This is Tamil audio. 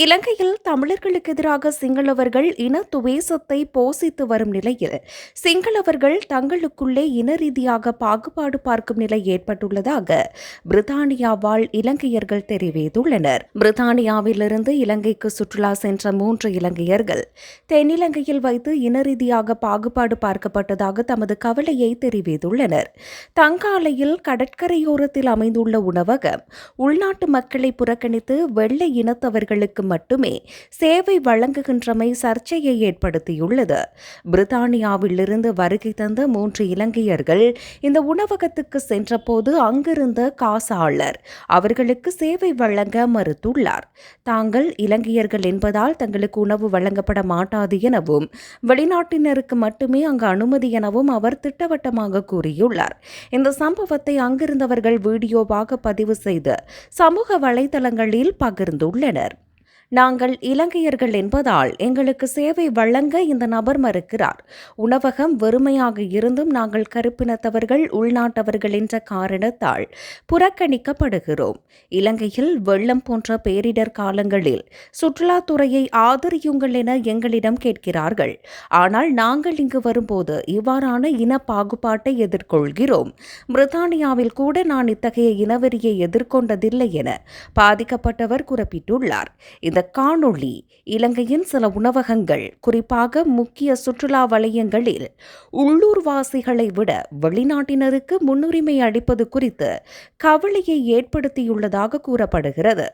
இலங்கையில் தமிழர்களுக்கு எதிராக சிங்களவர்கள் இன துவேசத்தை போசித்து வரும் நிலையில் சிங்களவர்கள் தங்களுக்குள்ளே இன ரீதியாக பாகுபாடு பார்க்கும் நிலை ஏற்பட்டுள்ளதாக பிரித்தானியா வாழ் இலங்கையர்கள் தெரிவித்துள்ளனர். பிரித்தானியாவிலிருந்து இலங்கைக்கு சுற்றுலா சென்ற 3 இலங்கையர்கள் தென்னிலங்கையில் வைத்து இன ரீதியாக பாகுபாடு பார்க்கப்பட்டதாக தமது கவலையை தெரிவித்துள்ளனர். தங்காலையில் கடற்கரையோரத்தில் அமைந்துள்ள உணவகம் உள்நாட்டு மக்களை புறக்கணித்து வெள்ளை இனத்தவர்களுக்கு மட்டுமே சேவை வழங்குகின்றமை சர்ச்சையை ஏற்படுத்தியுள்ளது. பிரித்தானியாவிலிருந்து வருகை தந்த 3 இலங்கையர்கள் இந்த உணவகத்துக்கு சென்றபோது அங்கிருந்த காசாளர் அவர்களுக்கு சேவை வழங்க மறுத்துள்ளார். தாங்கள் இலங்கையர்கள் என்பதால் தங்களுக்கு உணவு வழங்கப்பட மாட்டாது எனவும் வெளிநாட்டினருக்கு மட்டுமே அங்கு அனுமதி எனவும் அவர் திட்டவட்டமாக கூறியுள்ளார். இந்த சம்பவத்தை அங்கிருந்தவர்கள் வீடியோவாக பதிவு செய்து சமூக வலைதளங்களில் பகிர்ந்துள்ளனர். நாங்கள் இலங்கையர்கள் என்பதால் எங்களுக்கு சேவை வழங்க இந்த நபர் மறுக்கிறார். உணவகம் வெறுமையாக இருந்தும் நாங்கள் கருப்பினத்தவர்கள் உள்நாட்டவர்கள் என்ற காரணத்தால் புறக்கணிக்கப்படுகிறோம். இலங்கையில் வெள்ளம் போன்ற பேரிடர் காலங்களில் சுற்றுலாத்துறையை ஆதரியுங்கள் என எங்களிடம் கேட்கிறார்கள். ஆனால் நாங்கள் இங்கு வரும்போது இவ்வாறான இன பாகுபாட்டை எதிர்கொள்கிறோம். பிரித்தானியாவில் கூட நான் இத்தகைய இனவெறியை எதிர்கொண்டதில்லை என பாதிக்கப்பட்டவர் குறிப்பிட்டுள்ளார். இந்த காணொளி இலங்கையின் சில உணவகங்கள், குறிப்பாக முக்கிய சுற்றுலா வலயங்களில் உள்ளூர்வாசிகளை விட வெளிநாட்டினருக்கு முன்னுரிமை அளிப்பது குறித்து கவலையை ஏற்படுத்தியுள்ளதாக கூறப்படுகிறது.